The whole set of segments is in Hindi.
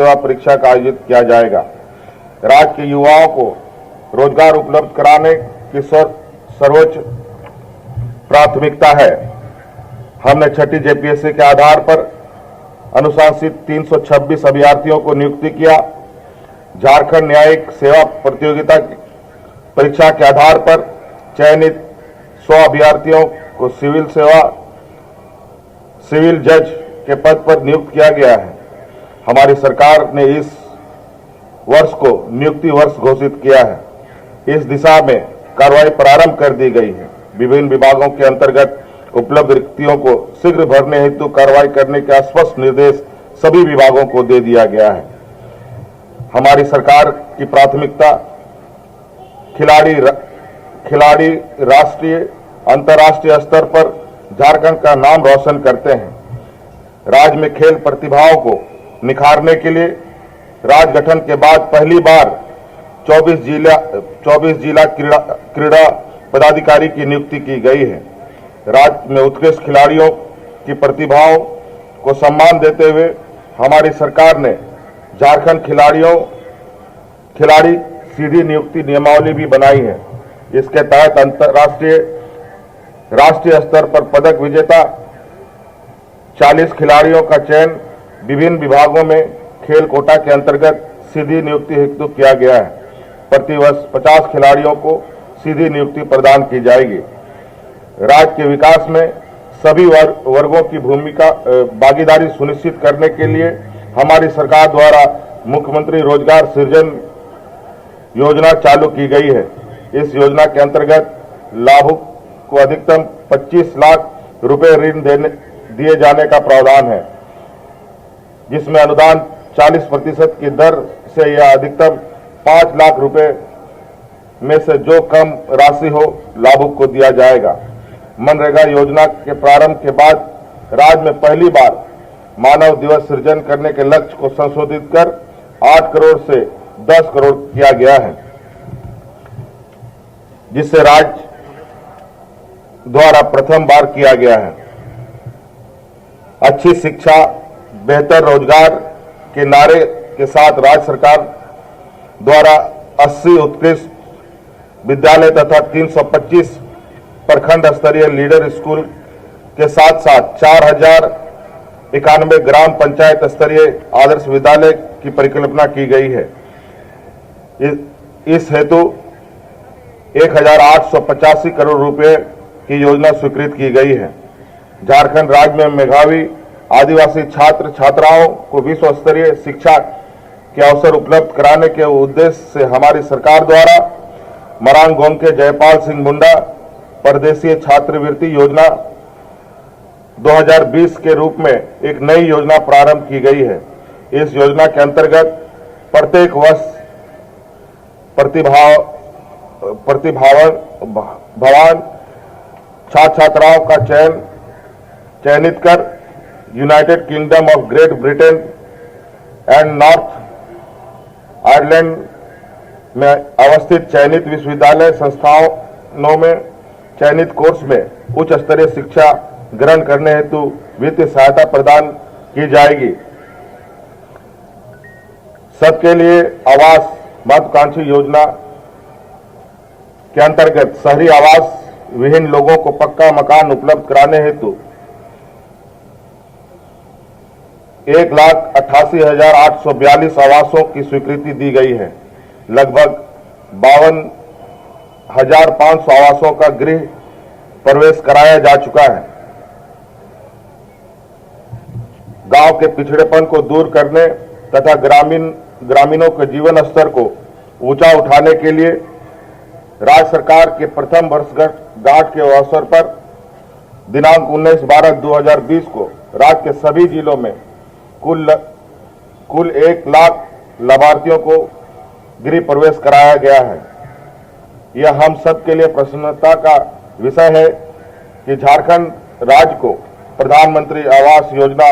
सेवा परीक्षा का आयोजित किया जाएगा। राज्य के युवाओं को रोजगार उपलब्ध कराने की सर्वोच्च प्राथमिकता है। हमने छठी जेपीएससी के आधार पर अनुशासित 326 अभ्यर्थियों को नियुक्ति किया। झारखंड न्यायिक सेवा प्रतियोगिता परीक्षा के आधार पर चयनित 100 अभ्यर्थियों को सिविल जज के पद पर नियुक्त किया गया है। हमारी सरकार ने इस वर्ष को नियुक्ति वर्ष घोषित किया है। इस दिशा में कार्रवाई प्रारंभ कर दी गई है। विभिन्न विभागों के अंतर्गत उपलब्ध रिक्तियों को शीघ्र भरने हेतु कार्रवाई करने के स्पष्ट निर्देश सभी विभागों को दे दिया गया है। हमारी सरकार की प्राथमिकता खिलाड़ी राष्ट्रीय अंतर्राष्ट्रीय स्तर पर झारखंड का नाम रोशन करते हैं। राज्य में खेल प्रतिभाओं को निखारने के लिए राज्य गठन के बाद पहली बार 24 जिला क्रीड़ा पदाधिकारी की नियुक्ति की गई है। राज्य में उत्कृष्ट खिलाड़ियों की प्रतिभाओं को सम्मान देते हुए हमारी सरकार ने झारखंड खिलाड़ी सीधी नियुक्ति नियमावली भी बनाई है। इसके तहत राष्ट्रीय स्तर पर पदक विजेता 40 खिलाड़ियों का चयन विभिन्न विभागों में खेल कोटा के अंतर्गत सीधी नियुक्ति हेतु किया गया है। प्रतिवर्ष 50 खिलाड़ियों को सीधी नियुक्ति प्रदान की जाएगी। राज्य के विकास में सभी वर्गों की भागीदारी सुनिश्चित करने के लिए हमारी सरकार द्वारा मुख्यमंत्री रोजगार सृजन योजना चालू की गई है। इस योजना के अंतर्गत लाभुक को अधिकतम 25 लाख रुपए ऋण दिए जाने का प्रावधान है, जिसमें अनुदान 40% की दर से या अधिकतम 5 लाख रुपए में से जो कम राशि हो लाभुक को दिया जाएगा। मनरेगा योजना के प्रारंभ के बाद राज्य में पहली बार मानव दिवस सृजन करने के लक्ष्य को संशोधित कर 8 करोड़ से 10 करोड़ किया गया है, जिससे राज्य द्वारा प्रथम बार किया गया है। अच्छी शिक्षा बेहतर रोजगार के नारे के साथ राज्य सरकार द्वारा 80 उत्कृष्ट विद्यालय तथा 325 प्रखंड स्तरीय लीडर स्कूल के साथ साथ 4091 ग्राम पंचायत स्तरीय आदर्श विद्यालय की परिकल्पना की गई है। इस हेतु 1885 करोड़ रुपए की योजना स्वीकृत की गई है। झारखंड राज्य में मेधावी आदिवासी छात्र छात्राओं को विश्व स्तरीय शिक्षा के अवसर उपलब्ध कराने के उद्देश्य से हमारी सरकार द्वारा मरांग गोमके जयपाल सिंह मुंडा परदेशीय छात्रवृत्ति योजना 2020 के रूप में एक नई योजना प्रारंभ की गई है। इस योजना के अंतर्गत प्रत्येक वर्ष प्रतिभावान छात्र छात्राओं का चयनित कर United kingdom of great Britain and north Ireland में अवस्थित चयनित विश्वविद्यालय संस्थानों में चयनित कोर्स में उच्च स्तरीय शिक्षा ग्रहण करने हेतु वित्तीय सहायता प्रदान की जाएगी। सबके लिए आवास महत्वाकांक्षी योजना के अंतर्गत शहरी आवास विहीन लोगों को पक्का मकान उपलब्ध कराने हेतु 1,88,842 आवासों की स्वीकृति दी गई है। लगभग 52,500 आवासों का गृह प्रवेश कराया जा चुका है। गांव के पिछड़ेपन को दूर करने तथा ग्रामीणों के जीवन स्तर को ऊंचा उठाने के लिए राज्य सरकार के प्रथम वर्षगांठ के अवसर पर दिनांक 19/12/2020 को राज्य के सभी जिलों में कुल 1 लाख लाभार्थियों को गृह प्रवेश कराया गया है। यह हम सब के लिए प्रसन्नता का विषय है कि झारखंड राज्य को प्रधानमंत्री आवास योजना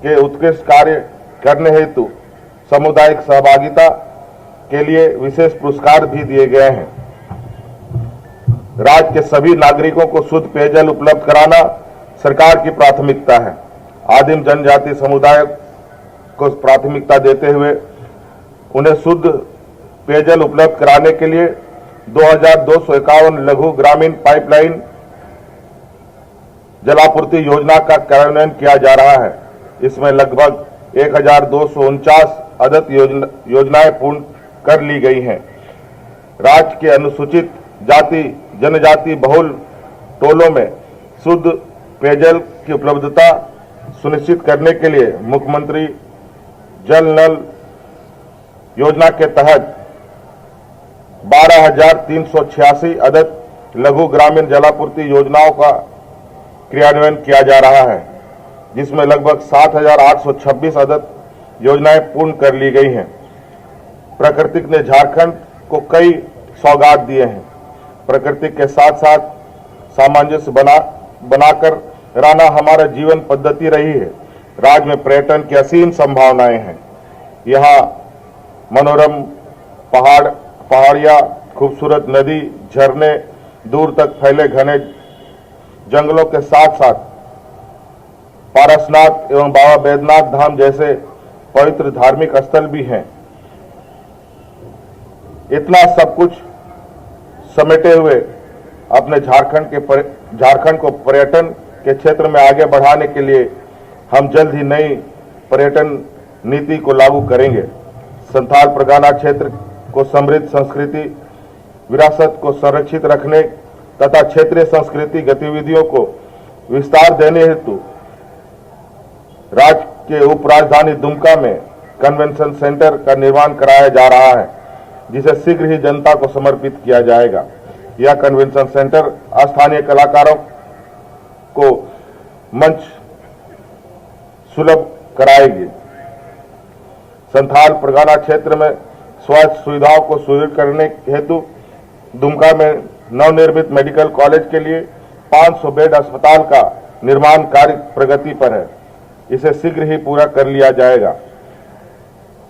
के उत्कृष्ट कार्य करने हेतु सामुदायिक सहभागिता के लिए विशेष पुरस्कार भी दिए गए हैं। राज्य के सभी नागरिकों को शुद्ध पेयजल उपलब्ध कराना सरकार की प्राथमिकता है। आदिम जनजाति समुदाय को प्राथमिकता देते हुए उन्हें शुद्ध पेयजल उपलब्ध कराने के लिए 2251 लघु ग्रामीण पाइपलाइन जलापूर्ति योजना का कार्यान्वयन किया जा रहा है। इसमें लगभग 1249 अदद योजनाएं पूर्ण कर ली गई हैं। राज्य के अनुसूचित जाति जनजाति बहुल टोलों में शुद्ध पेयजल की उपलब्धता सुनिश्चित करने के लिए मुख्यमंत्री जल नल योजना के तहत 12,386 अदद लघु ग्रामीण जलापूर्ति योजनाओं का क्रियान्वयन किया जा रहा है, जिसमें लगभग 7,826 अदद योजनाएं पूर्ण कर ली गई हैं। प्रकृति ने झारखंड को कई सौगात दिए हैं। प्रकृति के साथ साथ सामंजस्य बनाकर रहना हमारा जीवन पद्धति रही है। राज्य में पर्यटन की असीम संभावनाएं हैं। यहाँ मनोरम पहाड़ियाँ, खूबसूरत नदी, झरने, दूर तक फैले घने जंगलों के साथ साथ पारसनाथ एवं बाबा बैद्यनाथ धाम जैसे पवित्र धार्मिक स्थल भी हैं। इतना सब कुछ समेटे हुए अपने झारखंड को पर्यटन के क्षेत्र में आगे बढ़ाने के लिए हम जल्द ही नई पर्यटन नीति को लागू करेंगे। संथाल परगना क्षेत्र को समृद्ध संस्कृति विरासत को संरक्षित रखने तथा क्षेत्रीय संस्कृति गतिविधियों को विस्तार देने हेतु राज्य के उपराजधानी दुमका में कन्वेंशन सेंटर का निर्माण कराया जा रहा है, जिसे शीघ्र ही जनता को समर्पित किया जाएगा। यह कन्वेंशन सेंटर स्थानीय कलाकारों को मंच सुलभ कराएगी। संथाल परगना क्षेत्र में स्वास्थ्य सुविधाओं को सुदृढ़ करने हेतु दुमका में नवनिर्मित मेडिकल कॉलेज के लिए 500 बेड अस्पताल का निर्माण कार्य प्रगति पर है। इसे शीघ्र ही पूरा कर लिया जाएगा।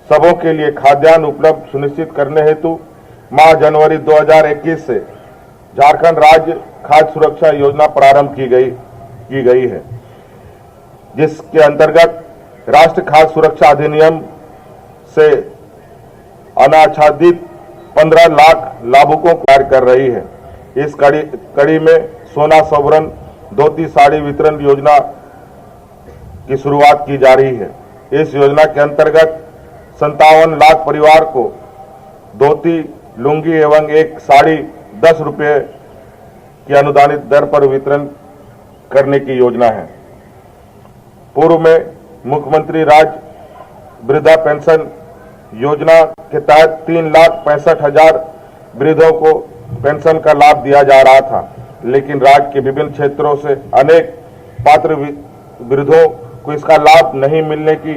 सबों के लिए खाद्यान्न उपलब्ध सुनिश्चित करने हेतु माह जनवरी 2021 से झारखंड राज्य खाद्य सुरक्षा योजना प्रारंभ की गई है, जिसके अंतर्गत राष्ट्रीय खाद्य सुरक्षा अधिनियम से अनाच्छादित 15 लाख लाभुकों को कार्य कर रही है। इस कड़ी में सोना सोवरन धोती साड़ी वितरण योजना की शुरुआत की जा रही है। इस योजना के अंतर्गत 57 लाख परिवार को धोती, लुंगी एवं एक साड़ी 10 रुपये की अनुदानित दर पर वितरण करने की योजना है। पूर्व में मुख्यमंत्री राज्य वृद्धा पेंशन योजना के तहत 3,65,000 वृद्धों को पेंशन का लाभ दिया जा रहा था, लेकिन राज्य के विभिन्न क्षेत्रों से अनेक पात्र वृद्धों को इसका लाभ नहीं मिलने की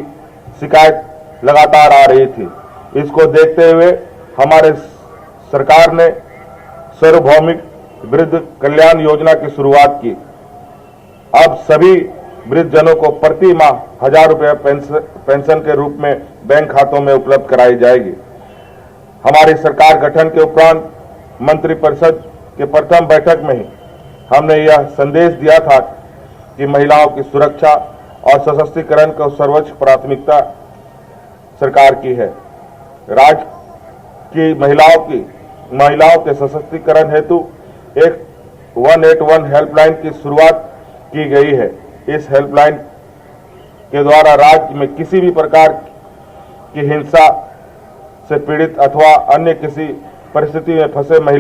शिकायत लगातार आ रही थी। इसको देखते हुए हमारे सरकार ने सार्वभौमिक वृद्ध कल्याण योजना की शुरुआत की। अब सभी वृद्धजनों को प्रति माह 1,000 रुपये पेंशन के रूप में बैंक खातों में उपलब्ध कराई जाएगी। हमारी सरकार गठन के उपरांत मंत्रिपरिषद के प्रथम बैठक में ही हमने यह संदेश दिया था कि महिलाओं की सुरक्षा और सशक्तिकरण को सर्वोच्च प्राथमिकता सरकार की है। राज्य की महिलाओं के सशक्तिकरण हेतु एक 181 हेल्पलाइन की शुरुआत की गई है। इस हेल्पलाइन के द्वारा राज्य में किसी भी प्रकार की हिंसा से पीड़ित अथवा अन्य किसी परिस्थिति में फंसे महिला